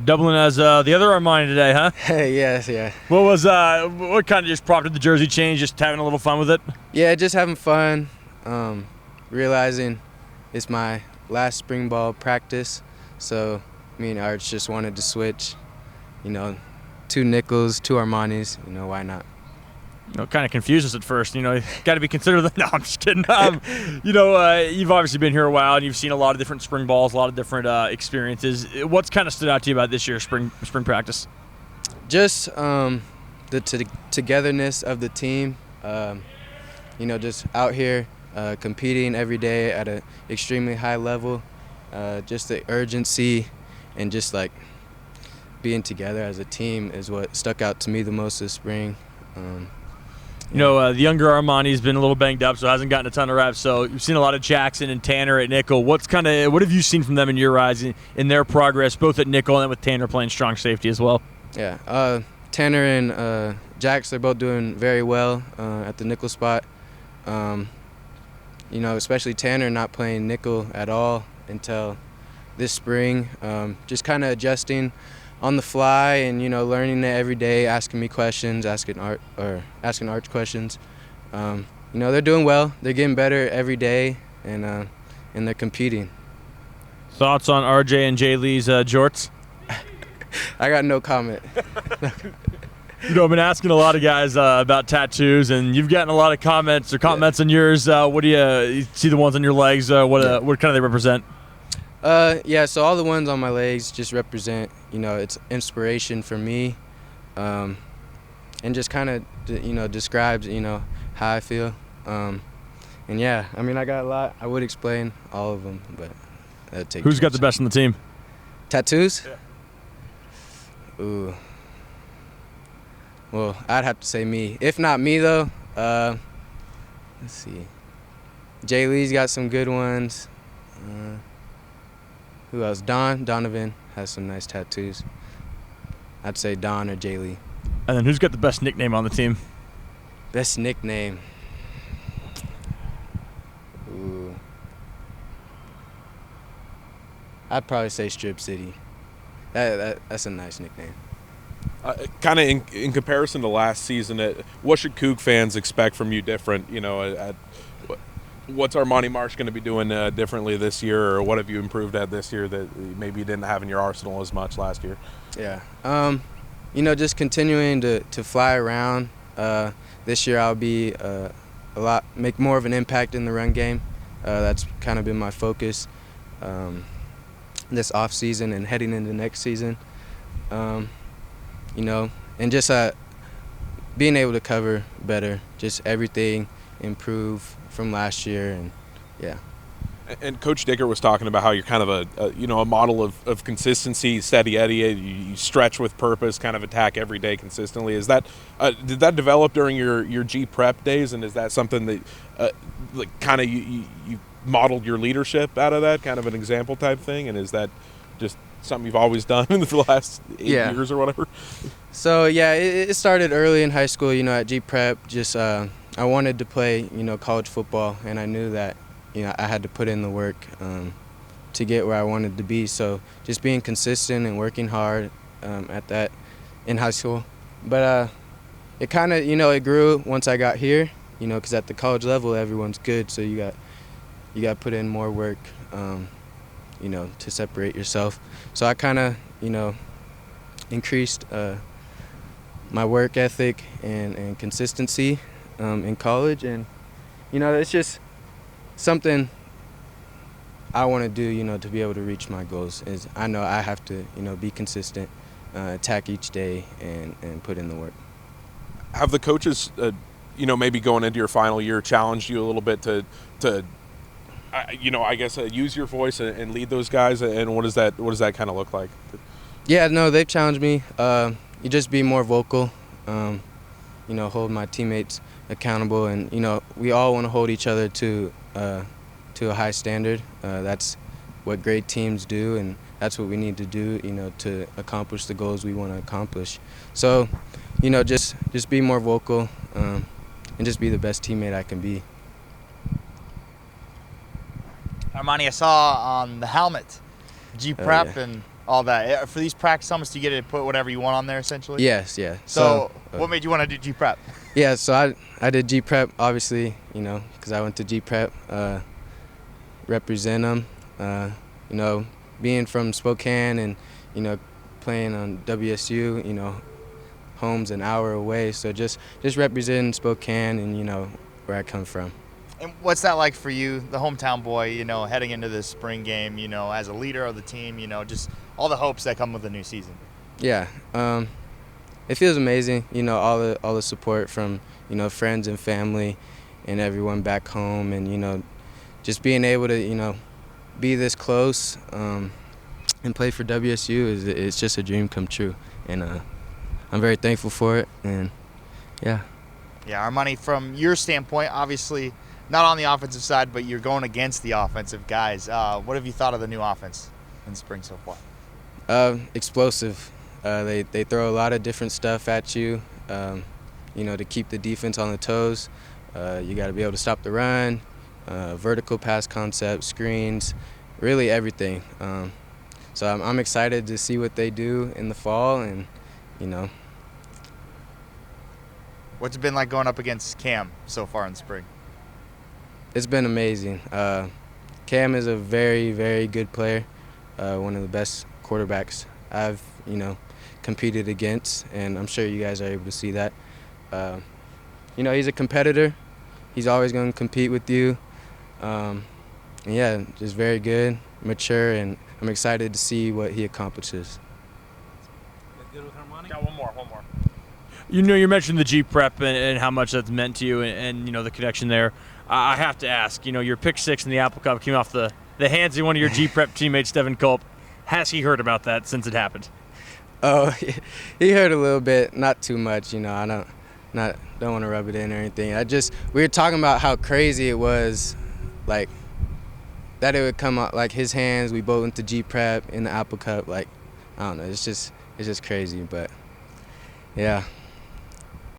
Doubling as the other Armani today, huh? Yes, yeah. What kind of just prompted the jersey change? Just having a little fun with it? Yeah, just having fun. Realizing it's my last spring ball practice, so me and Arch just wanted to switch. You know, 2 nickels, 2 Armanis. You know, why not? Kind of confused us at first. Got to be considered. No, I'm just kidding. You've obviously been here a while, and you've seen a lot of different spring balls, a lot of different experiences. What's kind of stood out to you about this year's spring practice? Just the togetherness of the team. Just out here competing every day at an extremely high level. Just the urgency and just like being together as a team is what stuck out to me the most this spring. The younger Armani's been a little banged up, so hasn't gotten a ton of reps. So you've seen a lot of Jackson and Tanner at nickel. What have you seen from them in your eyes in their progress, both at nickel and then with Tanner playing strong safety as well? Yeah, Tanner and Jax, they're both doing very well at the nickel spot. Especially Tanner not playing nickel at all until this spring. Just kind of adjusting on the fly and learning it every day, asking me questions, asking Arch questions. They're doing well. They're getting better every day, and they're competing. Thoughts on RJ and Jay Lee's jorts? I got no comment. I've been asking a lot of guys about tattoos, and you've gotten a lot of comments on yours. What do you see the ones on your legs? What kind of they represent? So all the ones on my legs just represent, it's inspiration for me, and just kind of, describes, how I feel. I got a lot. I would explain all of them, but that'd take. Who's got the best on the team? Tattoos? Yeah. Ooh. Well, I'd have to say me. If not me, though, let's see. Jay Lee's got some good ones. Who else? Donovan has some nice tattoos. I'd say Don or Jay Lee. And then who's got the best nickname on the team? Best nickname? Ooh. I'd probably say Strip City. That's a nice nickname. Kind of in comparison to last season, what should Coug fans expect from you different? What's Armani Marsh going to be doing differently this year, or what have you improved at this year that maybe you didn't have in your arsenal as much last year? Yeah, just continuing to fly around. This year I'll be make more of an impact in the run game. That's kind of been my focus this off season and heading into next season. And just being able to cover better, just everything improve from last year, and yeah. And Coach Dicker was talking about how you're kind of a model of consistency, steady Eddie. You stretch with purpose, kind of attack every day consistently. Is that did that develop during your G prep days, and is that something that kind of you modeled your leadership out of that, kind of an example type thing? And is that just something you've always done for the last 8 years or whatever? So yeah, it started early in high school. At G prep, just I wanted to play college football, and I knew that I had to put in the work to get where I wanted to be. So just being consistent and working hard at that in high school. But it kind of it grew once I got here. Because at the college level everyone's good, so you got to put in more work. To separate yourself. So I kind of, increased my work ethic and consistency in college. And, it's just something I want to do, to be able to reach my goals. Is I know I have to, be consistent, attack each day, and put in the work. Have the coaches, maybe going into your final year, challenged you a little bit to use your voice and lead those guys, and what does that kind of look like? Yeah, no, they've challenged me. You just be more vocal, hold my teammates accountable, and we all want to hold each other to a high standard. That's what great teams do, and that's what we need to do, to accomplish the goals we want to accomplish. So, just be more vocal, and just be the best teammate I can be. Armani, I saw on the helmet, G Prep, yeah. and all that. For these practice helmets, do you get to put whatever you want on there essentially? Yes, yeah. So what made you want to do G Prep? Yeah, so I did G Prep, obviously, you know, because I went to G Prep, represent them, you know, being from Spokane and, you know, playing on WSU, you know, home's an hour away, so just representing Spokane and, you know, where I come from. And what's that like for you, the hometown boy, you know, heading into this spring game, you know, as a leader of the team, you know, just all the hopes that come with the new season? Yeah, it feels amazing, you know, all the support from, you know, friends and family and everyone back home, and, you know, just being able to, you know, be this close and play for WSU it's just a dream come true, and I'm very thankful for it, and yeah. Yeah, Armani, from your standpoint, obviously not on the offensive side, but you're going against the offensive guys. What have you thought of the new offense in spring so far? Explosive. They throw a lot of different stuff at you, you know, to keep the defense on the toes. You got to be able to stop the run, vertical pass concepts, screens, really everything. So I'm excited to see what they do in the fall, and, you know. What's it been like going up against Cam so far in spring? It's been amazing. Cam is a very, very good player, one of the best quarterbacks I've, you know, competed against, and I'm sure you guys are able to see that. You know, he's a competitor. He's always going to compete with you. And yeah, just very good, mature, and I'm excited to see what he accomplishes. Good with Armani? Got one more. You know, you mentioned the G Prep and how much that's meant to you, and you know, the connection there. I have to ask, you know, your pick 6 in the Apple Cup came off the hands of one of your G Prep teammates, Devin Culp. Has he heard about that since it happened? Oh, he heard a little bit, not too much. You know, I don't want to rub it in or anything. We were talking about how crazy it was, like that it would come out like his hands. We both went to G Prep in the Apple Cup. Like, I don't know, it's just crazy, but yeah.